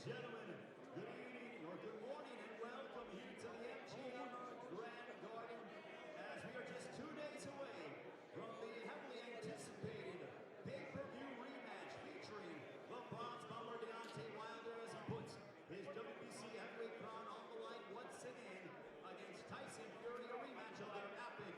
gentlemen, good evening or good morning and welcome here to the MGM Grand Garden as we are just 2 days away from the heavily anticipated pay-per-view rematch featuring the bronze bomber Deontay Wilder as he puts his WBC heavyweight crown on the line once again against Tyson Fury, a rematch of their epic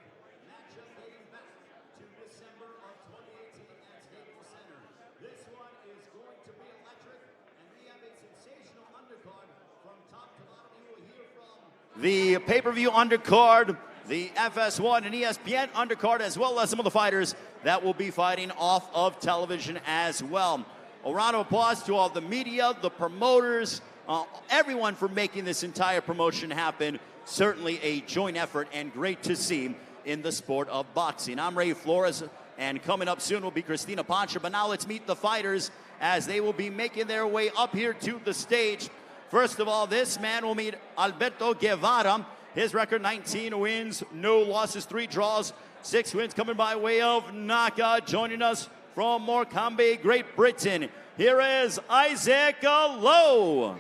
matchup dating back to December of 2018 at Staples Center. This one is going to be electric, and we have a sensational undercard from top to bottom. You will hear from the pay-per-view undercard, the FS1 and ESPN undercard, as well as some of the fighters that will be fighting off of television as well. A round of applause to all the media, the promoters, everyone for making this entire promotion happen. Certainly a joint effort and great to see in the sport of boxing. I'm Ray Flores, and coming up soon will be Christina Pancha. But now let's meet the fighters as they will be making their way up here to the stage. First of all, this man will meet Alberto Guevara. His record 19 wins, no losses, 3 draws, 6 wins coming by way of knockout. Joining us from Morecambe, Great Britain, here is Isaac Lowe.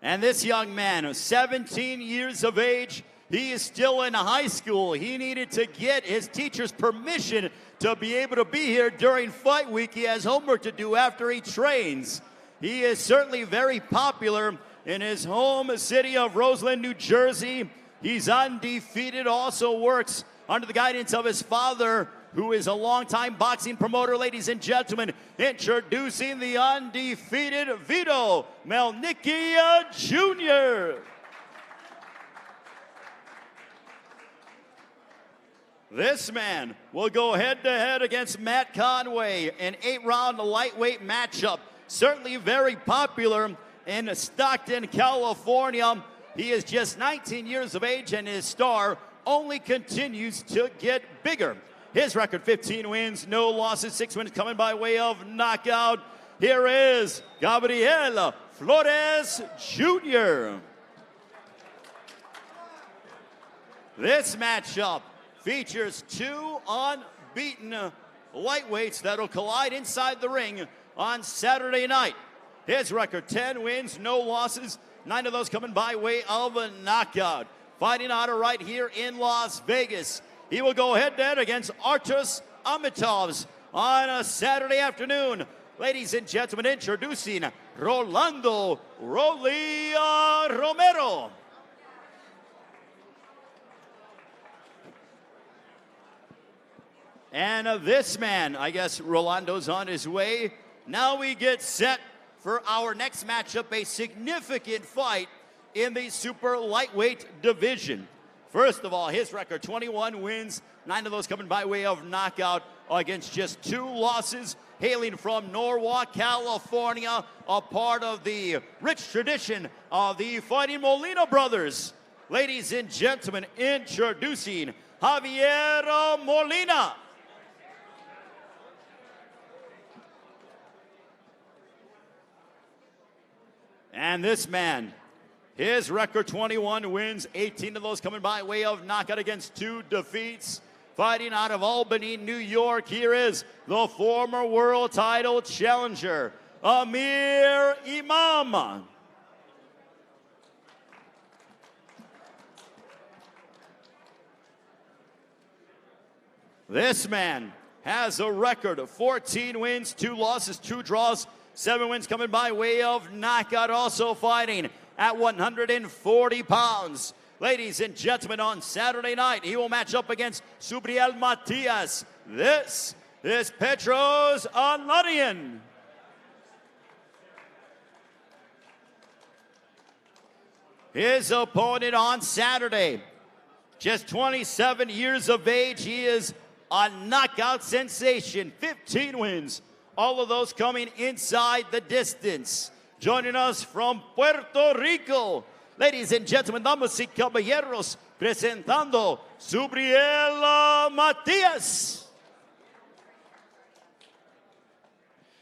And this young man, 17 years of age, he is still in high school. He needed to get his teacher's permission to be able to be here during fight week. He has homework to do after he trains. He is certainly very popular in his home city of Roseland, New Jersey. He's undefeated, also works under the guidance of his father, who is a longtime boxing promoter. Ladies and gentlemen, introducing the undefeated Vito Nicky Jr. This man will go head-to-head against Matt Conway, an 8-round lightweight matchup. Certainly very popular in Stockton, California. He is just 19 years of age, and his star only continues to get bigger. His record, 15 wins, no losses, 6 wins coming by way of knockout. Here is Gabriela Flores Jr. This matchup features 2 unbeaten lightweights that will collide inside the ring on Saturday night. His record, 10 wins, no losses, 9 of those coming by way of a knockout. Fighting out of right here in Las Vegas. He will go head-to-head against Artur Amitovs on a Saturday afternoon. Ladies and gentlemen, introducing Rolando Rolia Romero. And this man, I guess Rolando's on his way. Now we get set for our next matchup, a significant fight in the super lightweight division. First of all, his record, 21 wins, 9 of those coming by way of knockout against just 2 losses, hailing from Norwalk, California, a part of the rich tradition of the Fighting Molina brothers. Ladies and gentlemen, introducing Javier Molina. And this man, his record, 21 wins, 18 of those coming by way of knockout against 2 defeats. Fighting out of Albany, New York, here is the former world title challenger, Amir Imam. This man has a record of 14 wins, 2 losses, 2 draws, 7 wins coming by way of knockout. Also fighting at 140 pounds. Ladies and gentlemen, on Saturday night, he will match up against Subriel Matias. This is Petros Anladian. His opponent on Saturday, just 27 years of age. He is a knockout sensation, 15 wins. All of those coming inside the distance. Joining us from Puerto Rico, ladies and gentlemen, damas y caballeros, presentando Subriel Matias.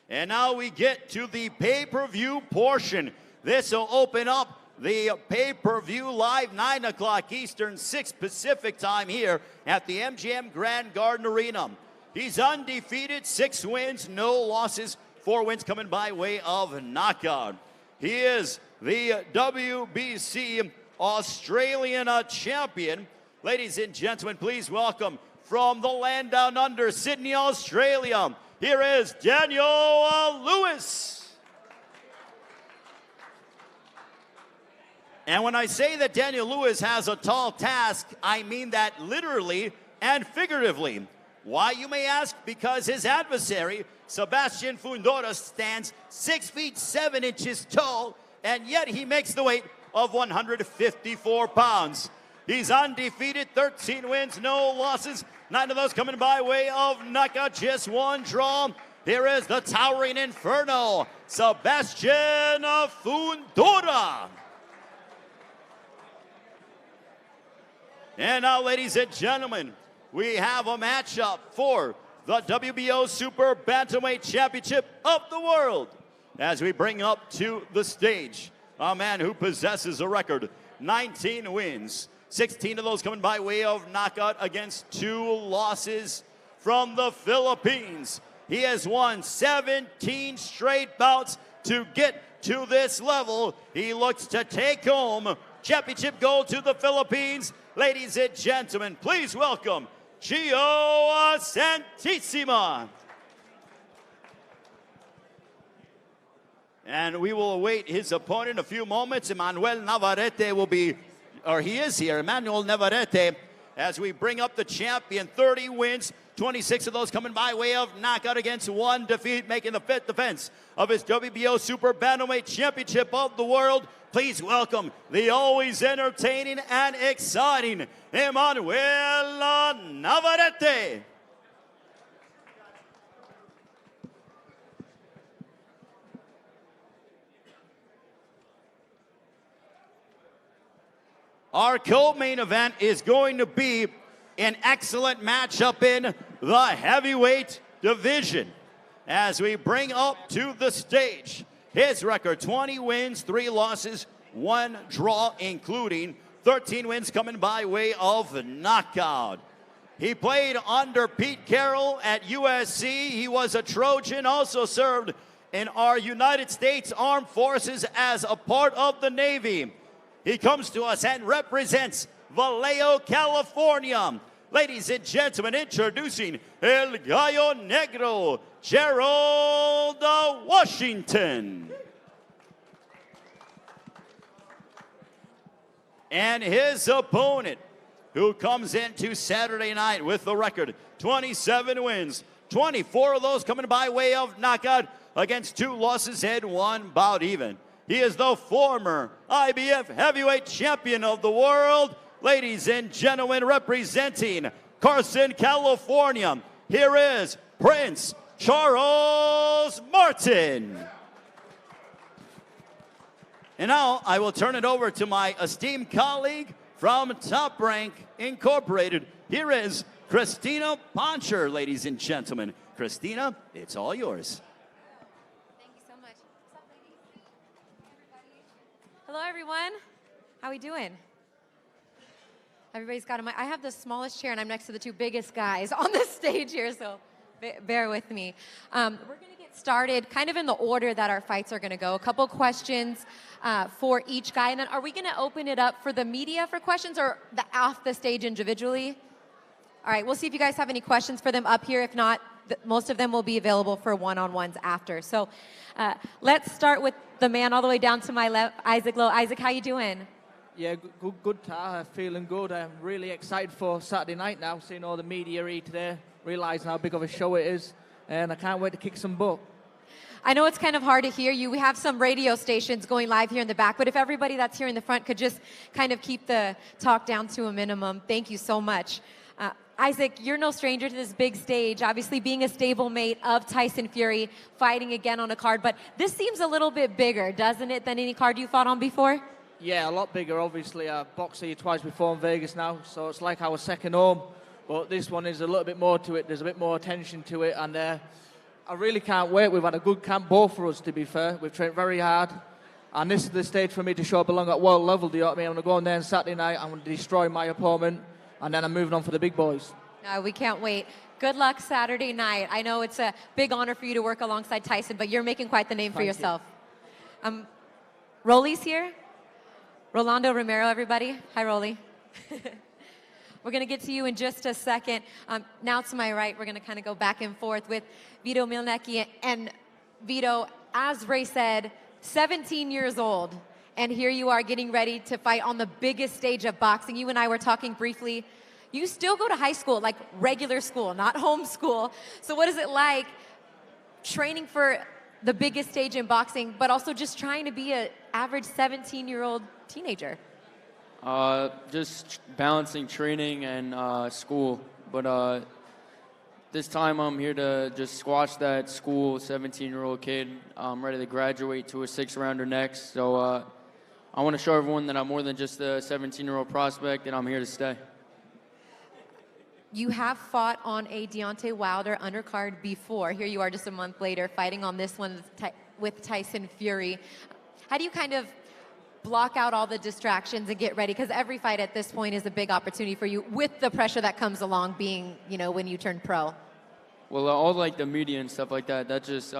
And now we get to the pay-per-view portion. This will open up the pay-per-view live 9 o'clock Eastern, 6 Pacific time here at the MGM Grand Garden Arena. He's undefeated, 6 wins, no losses, 4 wins coming by way of knockout. He is the WBC Australian champion. Ladies and gentlemen, please welcome from the land down under, Sydney, Australia, here is Daniel Lewis. And when I say that Daniel Lewis has a tall task, I mean that literally and figuratively. Why, you may ask? Because his adversary, Sebastian Fundora, stands 6 feet 7 inches tall, and yet he makes the weight of 154 pounds. He's undefeated, 13 wins, no losses, 9 of those coming by way of knockout, just 1 draw. Here is the towering inferno, Sebastian Fundora. And now, ladies and gentlemen, we have a matchup for the WBO Super Bantamweight Championship of the World. As we bring up to the stage, a man who possesses a record 19 wins, 16 of those coming by way of knockout against 2 losses from the Philippines. He has won 17 straight bouts to get to this level. He looks to take home championship gold to the Philippines. Ladies and gentlemen, please welcome Gio Santissima. And we will await his opponent a few moments. Emmanuel Navarrete will be, or he is here, Emmanuel Navarrete, as we bring up the champion. 30 wins, 26 of those coming by way of knockout against 1 defeat, making the 5th defense of his WBO Super Bantamweight Championship of the World. Please welcome the always entertaining and exciting Emmanuel Navarrete. Our co-main event is going to be an excellent matchup in the heavyweight division. As we bring up to the stage, his record, 20 wins, 3 losses, 1 draw, including 13 wins coming by way of knockout. He played under Pete Carroll at USC. He was a Trojan, also served in our United States Armed Forces as a part of the Navy. He comes to us and represents Vallejo, California. Ladies and gentlemen, introducing El Gallo Negro, Gerald Washington. And his opponent, who comes into Saturday night with the record 27 wins, 24 of those coming by way of knockout against 2 losses and 1 bout even. He is the former IBF heavyweight champion of the world. Ladies and gentlemen, representing Carson, California, here is Prince Charles Martin. And now I will turn it over to my esteemed colleague from Top Rank Incorporated. Here is Christina Poncher, ladies and gentlemen. Christina, it's all yours. Thank you so much. What's up, ladies? Hello, everyone. How are we doing? Everybody's got a mic. I have the smallest chair, and I'm next to the 2 biggest guys on the stage here, so bear with me. We're going to get started kind of in the order that our fights are going to go. A couple questions for each guy, and then are we going to open it up for the media for questions or off the stage individually? All right, we'll see if you guys have any questions for them up here. If not, most of them will be available for one-on-ones after. So let's start with the man all the way down to my left, Isaac Lowe. Isaac, how you doing? Yeah, good. Feeling good. I'm really excited for Saturday night now, seeing all the media here today, realizing how big of a show it is, and I can't wait to kick some butt. I know it's kind of hard to hear you. We have some radio stations going live here in the back, but if everybody that's here in the front could just kind of keep the talk down to a minimum. Thank you so much. Isaac, you're no stranger to this big stage, obviously being a stablemate of Tyson Fury, fighting again on a card, but this seems a little bit bigger, doesn't it, than any card you fought on before? Yeah, a lot bigger, obviously. I boxed here twice before in Vegas now, so it's like our second home. But this one is a little bit more to it. There's a bit more attention to it, and I really can't wait. We've had a good camp, both for us, to be fair. We've trained very hard, And this is the stage for me to show I belong at world level, do you know what I mean? I'm going to go in there on Saturday night, I'm going to destroy my opponent, and then I'm moving on for the big boys. We can't wait. Good luck Saturday night. I know it's a big honor for you to work alongside Tyson, but you're making quite the name for yourself. Rolly's here. Rolando Romero, everybody. Hi, Rolly. We're going to get to you in just a second. Now to my right, we're going to kind of go back and forth with Vito Mielnicki. And Vito, as Ray said, 17 years old. And here you are getting ready to fight on the biggest stage of boxing. You and I were talking briefly. You still go to high school, like regular school, not home school. So what is it like training for the biggest stage in boxing, but also just trying to be an average 17-year-old teenager? Just balancing training and school. But this time I'm here to just squash that school 17-year-old kid. I'm ready to graduate to a 6-rounder next. So I want to show everyone that I'm more than just a 17-year-old prospect, and I'm here to stay. You have fought on a Deontay Wilder undercard before. Here you are just a month later fighting on this one with Tyson Fury. How do you kind of block out all the distractions and get ready? Because every fight at this point is a big opportunity for you with the pressure that comes along being, you know, when you turn pro. Well, all like the media and stuff like that, that just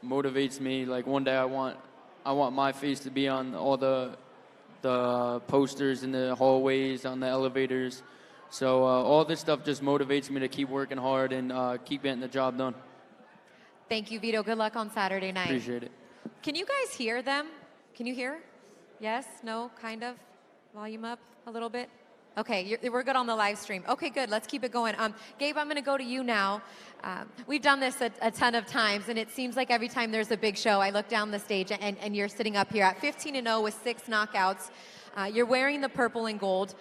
motivates me. Like one day I want my face to be on all the posters in the hallways, on the elevators. So all this stuff just motivates me to keep working hard and keep getting the job done. Thank you, Vito. Good luck on Saturday night. Appreciate it. Can you guys hear them? Can you hear? Yes? No? Kind of? Volume up a little bit? Okay, we're good on the live stream. Okay, good. Let's keep it going. Gabe, I'm going to go to you now. We've done this a ton of times, and it seems like every time there's a big show, I look down the stage, and you're sitting up here at 15-0 with 6 knockouts. You're wearing the purple and gold.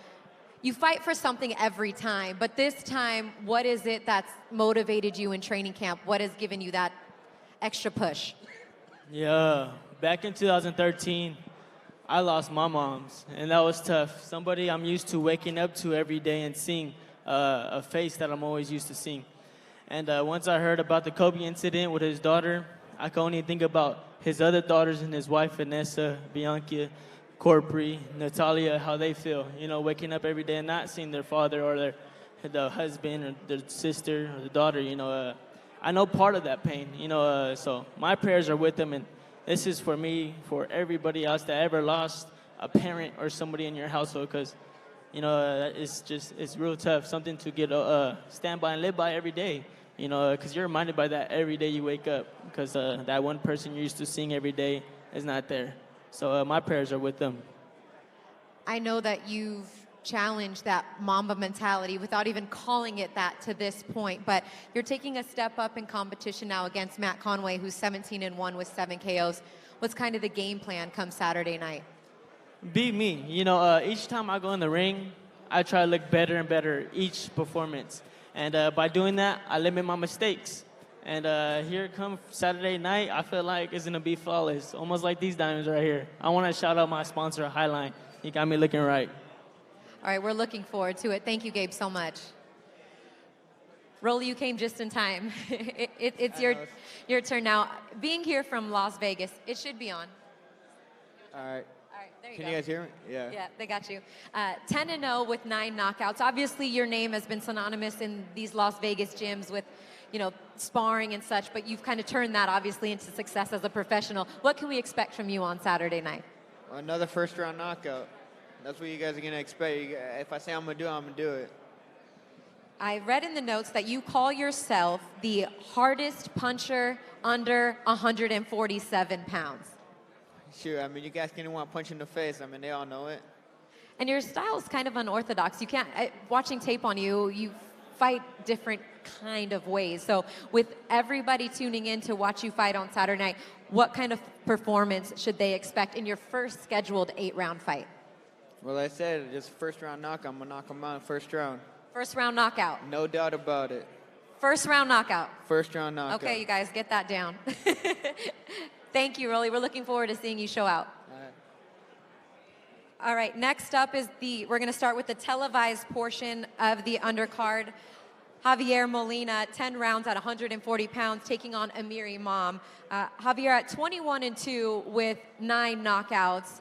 You fight for something every time, but this time, what is it that's motivated you in training camp? What has given you that extra push? Yeah, back in 2013, I lost my mom's, and that was tough. Somebody I'm used to waking up to every day and seeing a face that I'm always used to seeing. And once I heard about the Kobe incident with his daughter, I could only think about his other daughters and his wife, Vanessa, Bianca, Corpri, Natalia, how they feel, you know, waking up every day and not seeing their father or the husband or their sister or the daughter, you know. I know part of that pain, you know, so my prayers are with them, and this is for me, for everybody else that ever lost a parent or somebody in your household, because, you know, it's real tough, something to get stand by and live by every day, you know, because you're reminded by that every day you wake up, because that one person you're used to seeing every day is not there. So my prayers are with them. I know that you've challenged that Mamba mentality without even calling it that to this point, but you're taking a step up in competition now against Matt Conway, who's 17-1 with 7 KOs. What's kind of the game plan come Saturday night? Beat me. You know, each time I go in the ring, I try to look better and better each performance. And by doing that, I limit my mistakes. And here come Saturday night, I feel like it's going to be flawless, almost like these diamonds right here. I want to shout out my sponsor, Highline. He got me looking right. All right, we're looking forward to it. Thank you, Gabe, so much. Rolly, you came just in time. It's your turn now. Being here from Las Vegas, it should be on. All right. There you Can go. you guys hear me? Yeah. Yeah, they got you. 10-0 with 9 knockouts. Obviously, your name has been synonymous in these Las Vegas gyms with, you know, sparring and such, but you've kind of turned that, obviously, into success as a professional. What can we expect from you on Saturday night? Another first-round knockout. That's what you guys are going to expect. If I say I'm going to do it, I'm going to do it. I read in the notes that you call yourself the hardest puncher under 147 pounds. Sure, I mean, you guys can want to punch in the face. I mean, they all know it. And your style is kind of unorthodox. You can't, watching tape on you, you fight different kind of ways. So with everybody tuning in to watch you fight on Saturday night, what kind of performance should they expect in your first scheduled 8-round fight? Well, I said, just first-round knockout. I'm going to knock them out in first round. First round knockout. No doubt about it. First round knockout. First round knockout. Okay, you guys, get that down. Thank you, Rolly. We're looking forward to seeing you show out. All right, next up is we're going to start with the televised portion of the undercard. Javier Molina, 10 rounds at 140 pounds, taking on Amir Imam. Javier at 21-2 with 9 knockouts.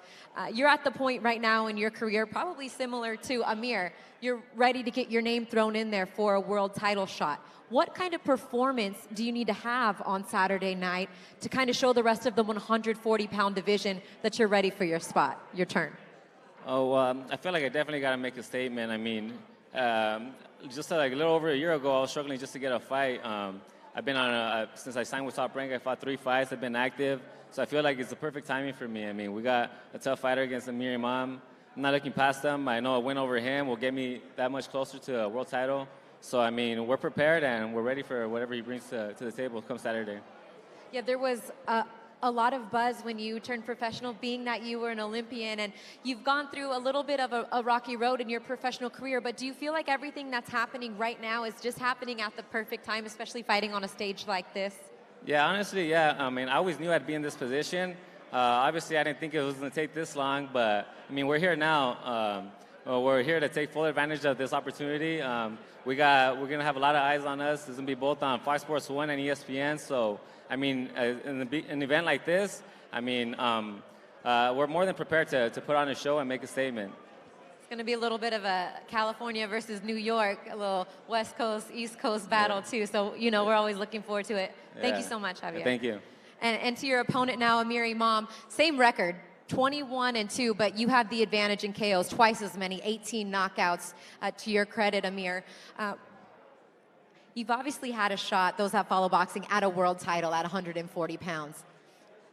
You're at the point right now in your career, probably similar to Amir. You're ready to get your name thrown in there for a world title shot. What kind of performance do you need to have on Saturday night to kind of show the rest of the 140-pound division that you're ready for your spot, your turn? Oh, I feel like I definitely got to make a statement. I mean, just like a little over a year ago, I was struggling just to get a fight. I've been on since I signed with Top Rank, I fought 3 fights. I've been active, so I feel like it's the perfect timing for me. I mean, we got a tough fighter against Amir Imam. I'm not looking past him. I know a win over him will get me that much closer to a world title. So, I mean, we're prepared and we're ready for whatever he brings to the table come Saturday. Yeah, there was a lot of buzz when you turned professional, being that you were an Olympian, and you've gone through a little bit of a rocky road in your professional career, but do you feel like everything that's happening right now is just happening at the perfect time, especially fighting on a stage like this? Yeah, honestly, yeah. I mean, I always knew I'd be in this position. Obviously, I didn't think it was going to take this long, but, I mean, we're here now. We're here to take full advantage of this opportunity. We're going to have a lot of eyes on us. It's going to be both on Fox Sports 1 and ESPN. So, I mean, in an event like this, I mean, we're more than prepared to put on a show and make a statement. It's going to be a little bit of a California versus New York, a little West Coast, East Coast battle, too. So, you know, we're always looking forward to it. Thank you so much, Javier. Yeah, thank you. And to your opponent now, Amir Imam, same record. 21-2, but you have the advantage in KOs, twice as many, 18 knockouts. To your credit, Amir. You've obviously had a shot, those that follow boxing, at a world title at 140 pounds.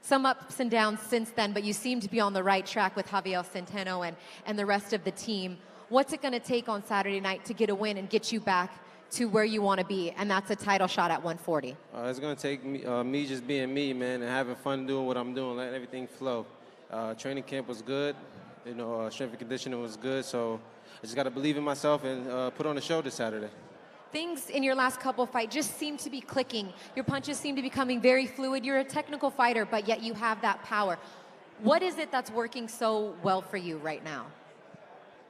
Some ups and downs since then, but you seem to be on the right track with Javier Centeno and the rest of the team. What's it going to take on Saturday night to get a win and get you back to where you want to be, and that's a title shot at 140? It's going to take me just being me, man, and having fun doing what I'm doing, letting everything flow. Training camp was good, you know, strength and conditioning was good, so I just got to believe in myself and put on a show this Saturday. Things in your last couple fights just seem to be clicking. Your punches seem to be becoming very fluid. You're a technical fighter, but yet you have that power. What is it that's working so well for you right now?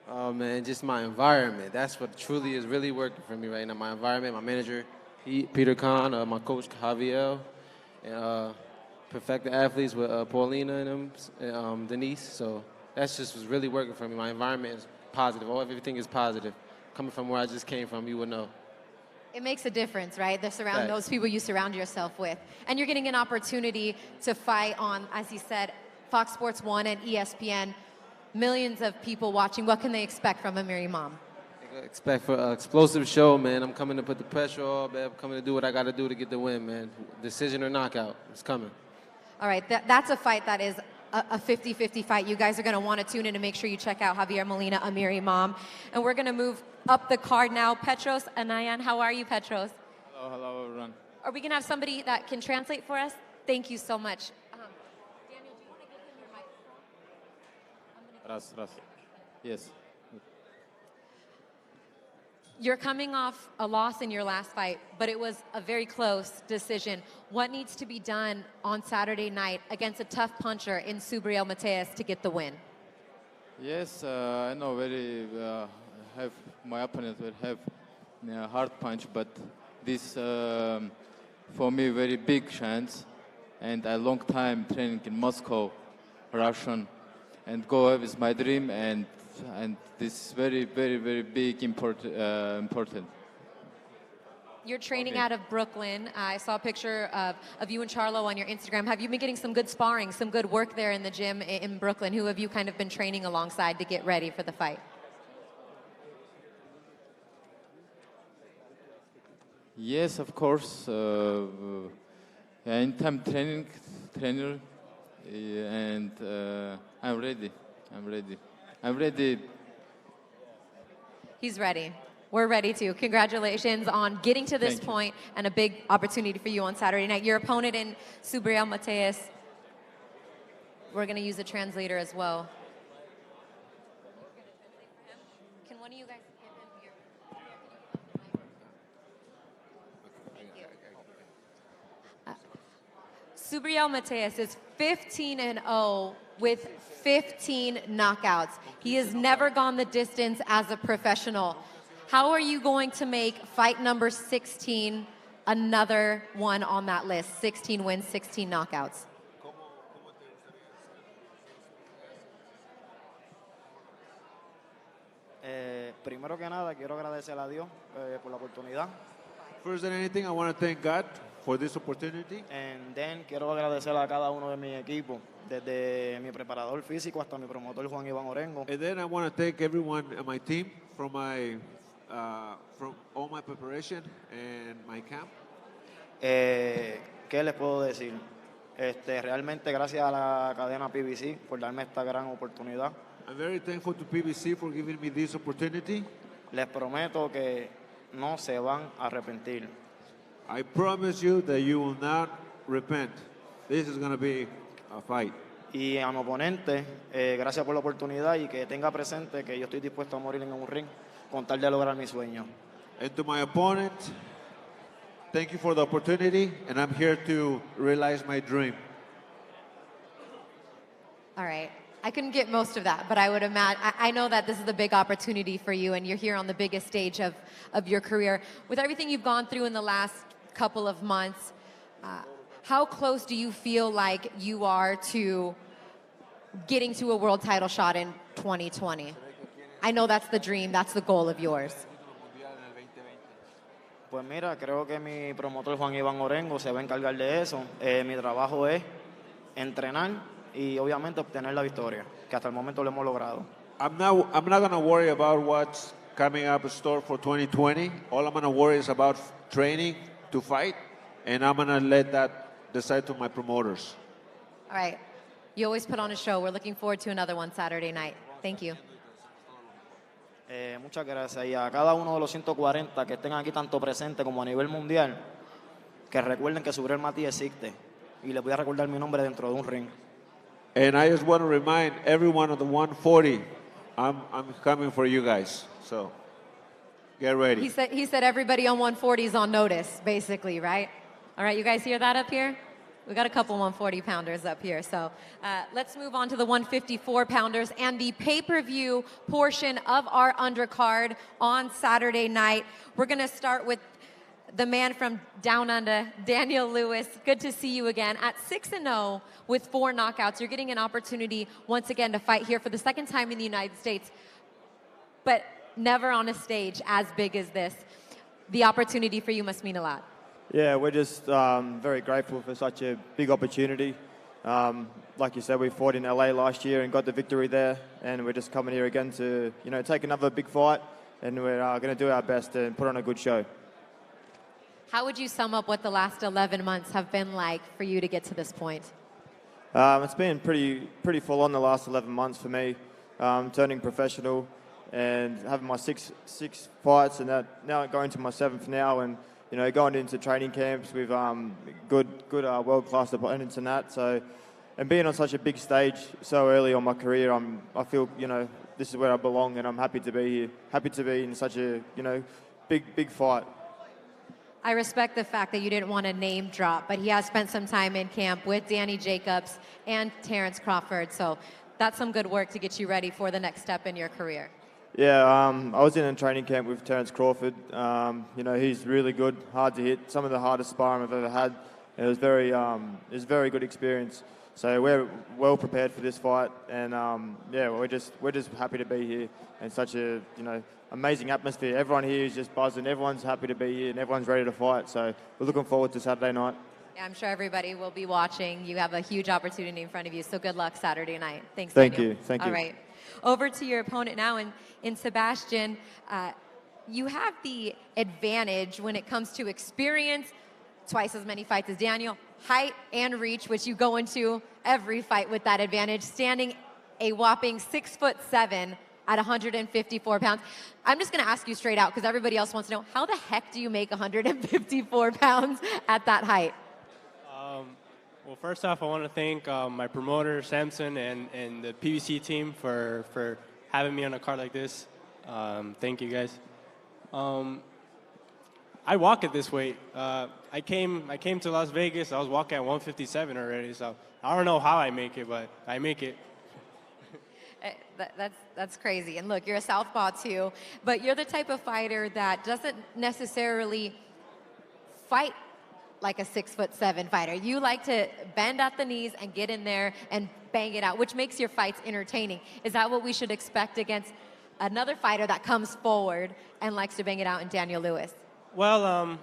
Oh, man, just my environment. That's what truly is really working for me right now. My environment, my manager, Peter Khan, my coach, Javier, and perfect the athletes with Paulina and them, and Denise. So that's just what's really working for me. My environment is positive. Everything is positive. Coming from where I just came from, you would know. It makes a difference, right? Those people you surround yourself with. And you're getting an opportunity to fight on, as he said, Fox Sports 1 and ESPN. Millions of people watching. What can they expect from Amir Imam? Expect for an explosive show, man. I'm coming to put the pressure on, man. I'm coming to do what I got to do to get the win, man. Decision or knockout. It's coming. All right, that's a fight that is a 50-50 fight. You guys are going to want to tune in to make sure you check out Javier Molina, Amir Imam. And we're going to move up the card now. Petros Anayan, how are you, Petros? Hello, everyone. Are we going to have somebody that can translate for us? Thank you so much. Daniel, do you want to give him your microphone? Yes. You're coming off a loss in your last fight, but it was a very close decision. What needs to be done on Saturday night against a tough puncher in Subriel Mateus to get the win? Yes, I know have my opponent will have a hard punch, but this for me very big chance, and a long time training in Moscow, Russian, and go is my dream, and this is very, very, very big, important. You're training out of Brooklyn. I saw a picture of you and Charlo on your Instagram. Have you been getting some good sparring, some good work there in the gym in Brooklyn? Who have you kind of been training alongside to get ready for the fight? Yes, of course. Anytime trainer, and I'm ready. I'm ready. He's ready. We're ready too. Congratulations on getting to this point and a big opportunity for you on Saturday night. Your opponent in Subriel Mateus, we're going to use a translator as well. Can one of you guys give him your... Subriel Mateus is 15-0 with 15 knockouts. He has never gone the distance as a professional. How are you going to make fight number 16 another one on that list? 16 wins, 16 knockouts. Primero que nada, quiero agradecer a Dios por la oportunidad. First than anything, I want to thank God for this opportunity. And then quiero agradecer a cada uno de mi equipo, desde mi preparador físico hasta mi promotor Juan Iván Orengo. And then I want to thank everyone on my team from all my preparation and my camp. ¿Qué les puedo decir? Realmente gracias a la cadena PBC por darme esta gran oportunidad. I'm very thankful to PBC for giving me this opportunity. Les prometo que no se van a arrepentir. I promise you that you will not repent. This is going to be a fight. Y a mi oponente, gracias por la oportunidad y que tenga presente que yo estoy dispuesto a morir en un ring con tal de lograr mi sueño. And to my opponent, thank you for the opportunity, and I'm here to realize my dream. All right. I couldn't get most of that, but I would imagine, I know that this is a big opportunity for you and you're here on the biggest stage of your career. With everything you've gone through in the last couple of months, how close do you feel like you are to getting to a world title shot in 2020? I know that's the dream, that's the goal of yours. Pues mira, creo que mi promotor Juan Iván Orengo se va a encargar de eso. Mi trabajo es entrenar y obviamente obtener la victoria, que hasta el momento lo hemos logrado. I'm not going to worry about what's coming up in store for 2020. All I'm going to worry is about training to fight, and I'm going to let that decide to my promoters. All right. You always put on a show. We're looking forward to another one Saturday night. Thank you. Muchas gracias. Y a cada uno de los 140 que estén aquí tanto presentes como a nivel mundial, que recuerden que Subriel Mati existe y les voy a recordar mi nombre dentro de un ring. And I just want to remind everyone of the 140, I'm coming for you guys. So get ready. He said everybody on 140 is on notice, basically, right? All right, you guys hear that up here? We got a couple 140-pounders up here. So let's move on to the 154-pounders and the pay-per-view portion of our undercard on Saturday night. We're going to start with the man from down under, Daniel Lewis. Good to see you again. At 6-0 with 4 knockouts, you're getting an opportunity once again to fight here for the second time in the United States, but never on a stage as big as this. The opportunity for you must mean a lot. Yeah, we're just very grateful for such a big opportunity. Like you said, we fought in LA last year and got the victory there, and we're just coming here again to, take another big fight, and we're going to do our best and put on a good show. How would you sum up what the last 11 months have been like for you to get to this point? It's been pretty full on the last 11 months for me, turning professional and having my six fights, and now going to my 7th now, and going into training camps with good world-class opponents and that. So, and being on such a big stage so early on my career, I feel this is where I belong, and I'm happy to be here. Happy to be in such a big fight. I respect the fact that you didn't want to name drop, but he has spent some time in camp with Danny Jacobs and Terrence Crawford, so that's some good work to get you ready for the next step in your career. Yeah, I was in a training camp with Terrence Crawford. He's really good, hard to hit, some of the hardest sparring I've ever had. It was a very good experience. So we're well prepared for this fight, and we're just happy to be here in such a amazing atmosphere. Everyone here is just buzzing. Everyone's happy to be here, and everyone's ready to fight. So we're looking forward to Saturday night. Yeah, I'm sure everybody will be watching. You have a huge opportunity in front of you, so good luck Saturday night. Thanks, Thank Daniel. you. Thank you. All right. Over to your opponent now, in Sebastian. You have the advantage when it comes to experience, twice as many fights as Daniel, height and reach, which you go into every fight with that advantage, standing a whopping 6'7" at 154 pounds. I'm just going to ask you straight out, because everybody else wants to know, how the heck do you make 154 pounds at that height? Well, first off, I want to thank my promoter, Samson, and the PBC team for having me on a card like this. Thank you, guys. I walk at this weight. I came to Las Vegas. I was walking at 157 already, so I don't know how I make it, but I make it. That's crazy. And look, you're a southpaw too, but you're the type of fighter that doesn't necessarily fight like a 6'7" fighter. You like to bend at the knees and get in there and bang it out, which makes your fights entertaining. Is that what we should expect against another fighter that comes forward and likes to bang it out in Daniel Lewis? Well,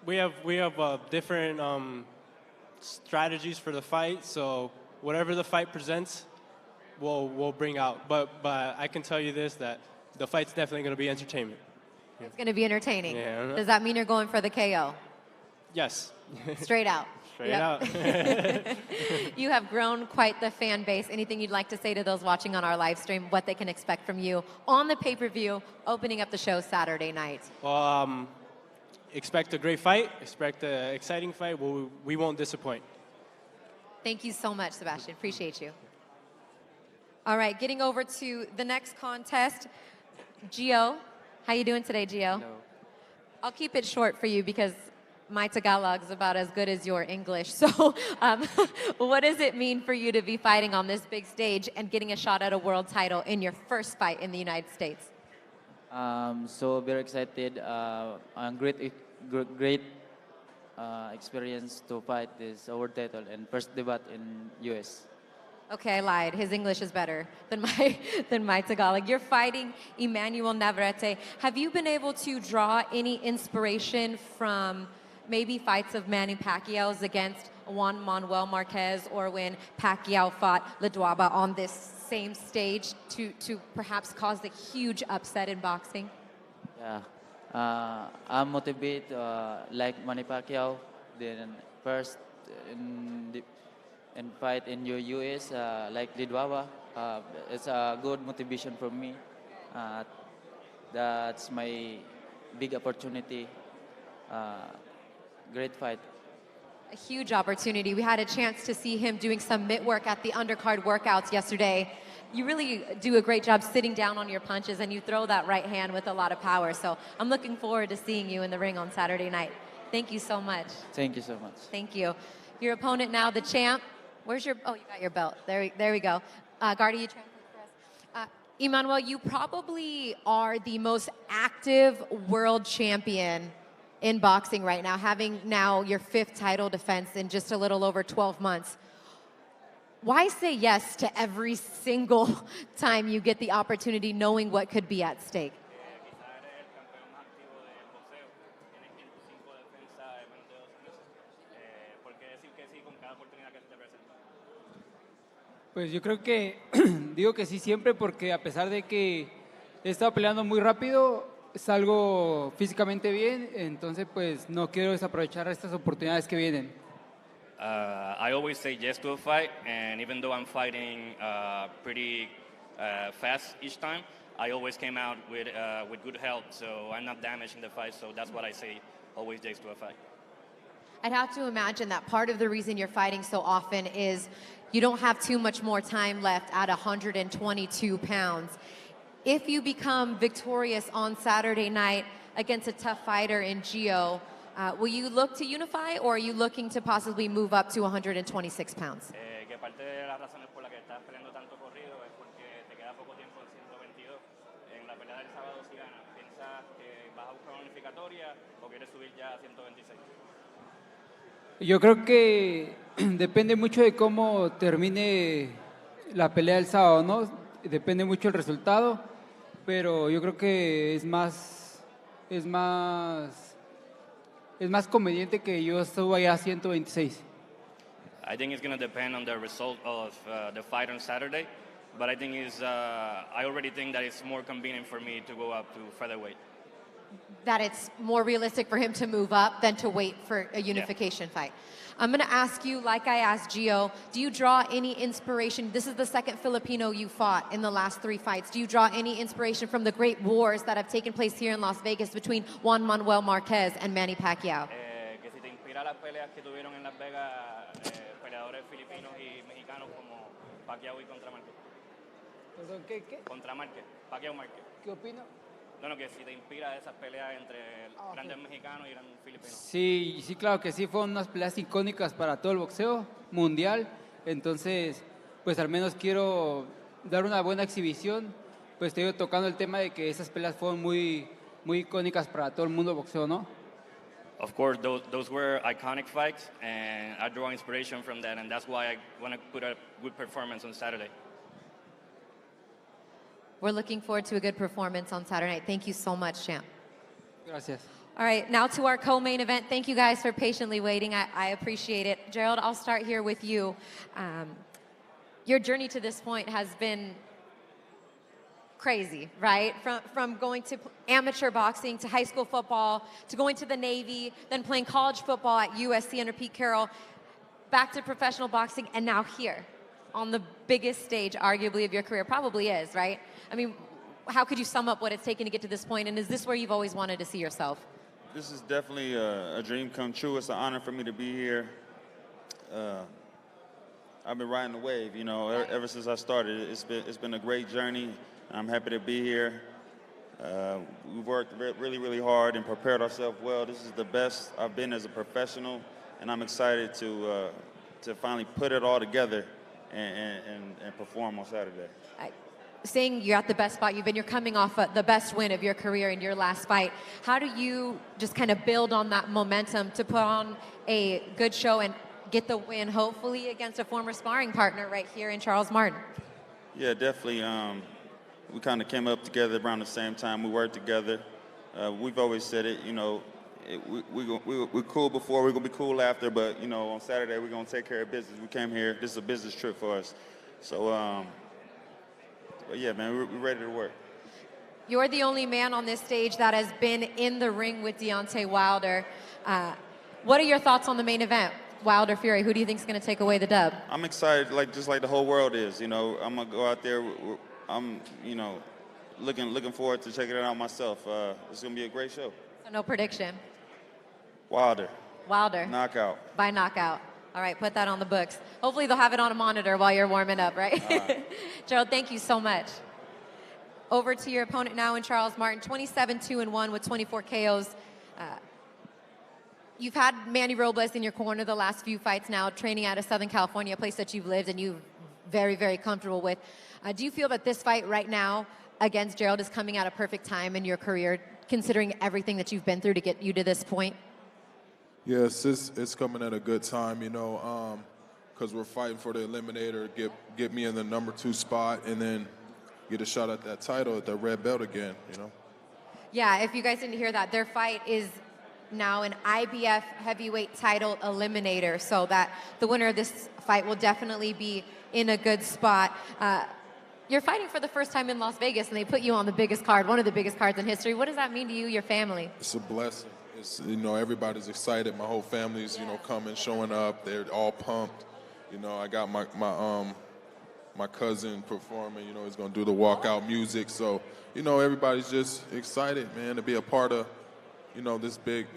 we have different strategies for the fight. So whatever the fight presents, we'll bring out. But I can tell you this, that the fight's definitely going to be entertainment. It's going to be entertaining. Yeah. Does that mean you're going for the KO? Yes. Straight out. Straight out. You have grown quite the fan base. Anything you'd like to say to those watching on our live stream, what they can expect from you on the pay-per-view, opening up the show Saturday night? Well, expect a great fight. Expect an exciting fight. We won't disappoint. Thank you so much, Sebastian. Appreciate you. All right, getting over to the next contest. Gio, how you doing today, Gio? Hello. I'll keep it short for you because my Tagalog is about as good as your English. So what does it mean for you to be fighting on this big stage and getting a shot at a world title in your first fight in the United States? So very excited. And great experience to fight this world title and first debut in US. Okay, I lied. His English is better than my Tagalog. You're fighting Emmanuel Navarrete. Have you been able to draw any inspiration from maybe fights of Manny Pacquiao's against Juan Manuel Marquez, or when Pacquiao fought Ledwaba on this same stage to perhaps cause the huge upset in boxing? Yeah, I'm motivated like Manny Pacquiao. Then first in fight in your US like Ledwaba. It's a good motivation for me. That's my big opportunity. Great fight. A huge opportunity. We had a chance to see him doing some mitt work at the undercard workouts yesterday. You really do a great job sitting down on your punches, and you throw that right hand with a lot of power. So I'm looking forward to seeing you in the ring on Saturday night. Thank you so much. Thank you so much. Thank you. Your opponent now, the champ. Where's your, oh, you got your belt. There we go. Gardy, you translate for us. Emmanuel, you probably are the most active world champion in boxing right now, having now your 5th title defense in just a little over 12 months. Why say yes to every single time you get the opportunity, knowing what could be at stake? Pues yo creo que digo que sí siempre, porque a pesar de que he estado peleando muy rápido, salgo físicamente bien, entonces pues no quiero desaprovechar estas oportunidades que vienen. I always say yes to a fight, and even though I'm fighting pretty fast each time, I always came out with good health, so I'm not damaged in the fight, so that's what I say, always yes to a fight. I'd have to imagine that part of the reason you're fighting so often is you don't have too much more time left at 122 pounds. If you become victorious on Saturday night against a tough fighter in Gio, will you look to unify, or are you looking to possibly move up to 126 pounds? Que parte de las razones por las que estás peleando tanto corrido es porque te queda poco tiempo en 122. En la pelea del sábado, si ganas, ¿piensas que vas a buscar una unificatoria o quieres subir ya a 126? Yo creo que depende mucho de cómo termine la pelea del sábado, ¿no? Depende mucho el resultado, pero yo creo que es más conveniente que yo suba ya a 126. I think it's going to depend on the result of the fight on Saturday, but I think I already think that it's more convenient for me to go up to featherweight. That it's more realistic for him to move up than to wait for a unification fight. I'm going to ask you, like I asked Gio, do you draw any inspiration? This is the second Filipino you fought in the last 3 fights. Do you draw any inspiration from the great wars that have taken place here in Las Vegas between Juan Manuel Marquez and Manny Pacquiao? Que si te inspira las peleas que tuvieron en Las Vegas peleadores filipinos y mexicanos como Pacquiao y contra Márquez. Perdón, ¿qué? Contra Márquez, Pacquiao Márquez. ¿Qué opino? No, que si te inspira esas peleas entre grandes mexicanos y grandes filipinos. Sí, claro que sí, fueron unas peleas icónicas para todo el boxeo mundial, entonces pues al menos quiero dar una buena exhibición. Pues te digo, tocando el tema de que esas peleas fueron muy icónicas para todo el mundo boxeo, ¿no? Of course, those were iconic fights, and I draw inspiration from that, and that's why I want to put a good performance on Saturday. We're looking forward to a good performance on Saturday night. Thank you so much, champ. Gracias. All right, now to our co-main event. Thank you guys for patiently waiting. I appreciate it. Gerald, I'll start here with you. Your journey to this point has been crazy, right? From going to amateur boxing to high school football to going to the Navy, then playing college football at USC under Pete Carroll, back to professional boxing, and now here on the biggest stage, arguably, of your career. Probably is, right? I mean, how could you sum up what it's taken to get to this point, and is this where you've always wanted to see yourself? This is definitely a dream come true. It's an honor for me to be here. I've been riding the wave, you know, ever since I started. It's been a great journey. I'm happy to be here. We've worked really, really hard and prepared ourselves well. This is the best I've been as a professional, and I'm excited to finally put it all together and perform on Saturday. Saying you're at the best spot you've been, you're coming off the best win of your career in your last fight. How do you just kind of build on that momentum to put on a good show and get the win, hopefully, against a former sparring partner right here in Charles Martin? Yeah, definitely. We kind of came up together around the same time. We worked together. We've always said it, you know, we're cool before, we're going to be cool after, but, you know, on Saturday, we're going to take care of business. We came here, this is a business trip for us. So, but yeah, man, we're ready to work. You're the only man on this stage that has been in the ring with Deontay Wilder. What are your thoughts on the main event? Wilder Fury, who do you think is going to take away the dub? I'm excited, just like the whole world is. You know, I'm going to go out there. I'm, you know, looking forward to checking it out myself. It's going to be a great show. So no prediction. Wilder. Knockout. By knockout. All right, put that on the books. Hopefully they'll have it on a monitor while you're warming up, right? Gerald, thank you so much. Over to your opponent now in Charles Martin, 27-2-1 with 24 KOs. You've had Manny Robles in your corner the last few fights now, training out of Southern California, a place that you've lived and you're very, very comfortable with. Do you feel that this fight right now against Gerald is coming at a perfect time in your career, considering everything that you've been through to get you to this point? Yes, it's coming at a good time, you know, because we're fighting for the eliminator, get me in the #2 spot, and then get a shot at that title, at that red belt again, you know. Yeah, if you guys didn't hear that, their fight is now an IBF heavyweight title eliminator, so that the winner of this fight will definitely be in a good spot. You're fighting for the first time in Las Vegas, and they put you on the biggest card, one of the biggest cards in history. What does that mean to you, your family? It's a blessing. It's, you know, everybody's excited. My whole family's, you know, coming, showing up. They're all pumped. You know, I got my cousin performing. You know, he's gonna do the walkout music. So, you know, everybody's just excited, man, to be a part of, you know, this big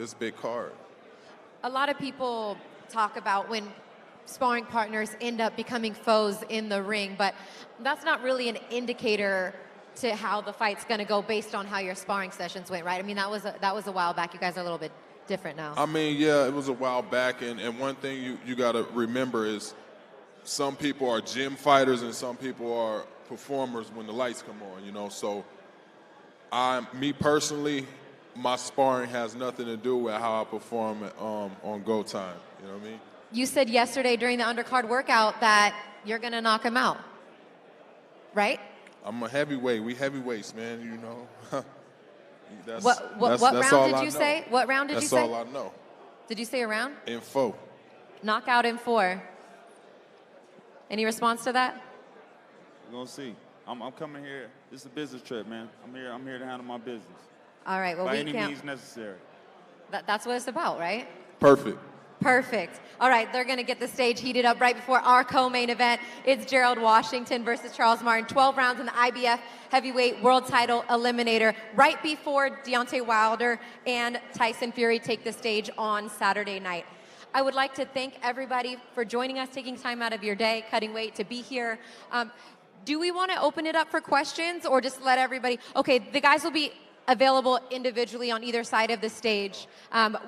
card. A lot of people talk about when sparring partners end up becoming foes in the ring, but that's not really an indicator to how the fight's going to go based on how your sparring sessions went, right? I mean, that was a while back. You guys are a little bit different now. I mean, yeah, it was a while back, and one thing you got to remember is some people are gym fighters and some people are performers when the lights come on, you know. So me personally, my sparring has nothing to do with how I perform on go time, you know what I mean? You said yesterday during the undercard workout that you're going to knock him out, right? I'm a heavyweight. We heavyweights, man, you know. What round did you say? What round did you say? That's all I know. Did you say a round? In 4. Knockout in 4. Any response to that? We're going to see. I'm coming here. This is a business trip, man. I'm here to handle my business. All right. Well, by any means necessary. That's what it's about, right? Perfect. All right, they're going to get the stage heated up right before our co-main event. It's Gerald Washington versus Charles Martin. 12 rounds in the IBF heavyweight world title eliminator right before Deontay Wilder and Tyson Fury take the stage on Saturday night. I would like to thank everybody for joining us, taking time out of your day, cutting weight to be here. Do we want to open it up for questions or just let everybody? Okay, the guys will be available individually on either side of the stage.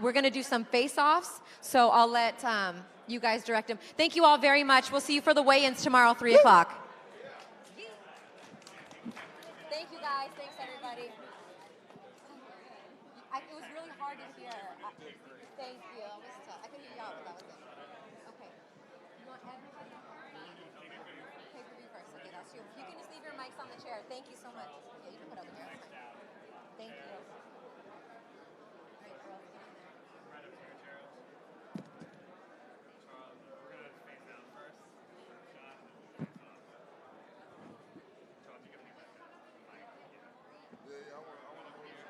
We're going to do some face-offs, so I'll let you guys direct them. Thank you all very much. We'll see you for the weigh-ins tomorrow, 3 o'clock. you guys. Thanks everybody. It was really hard to hear. Thank you. It was tough. I couldn't hear y'all, but that was it. Okay. You want everybody on pay-per-view first? Okay, that's you. You can just leave your mics on the chair. Thank you so much. Yeah, you can put over here. That's fine. Thank you. Great, girl. Get in there. Right up here, Gerald. We're going to face down first. Shot. Charles, you give me that. Yeah, I want to hold you.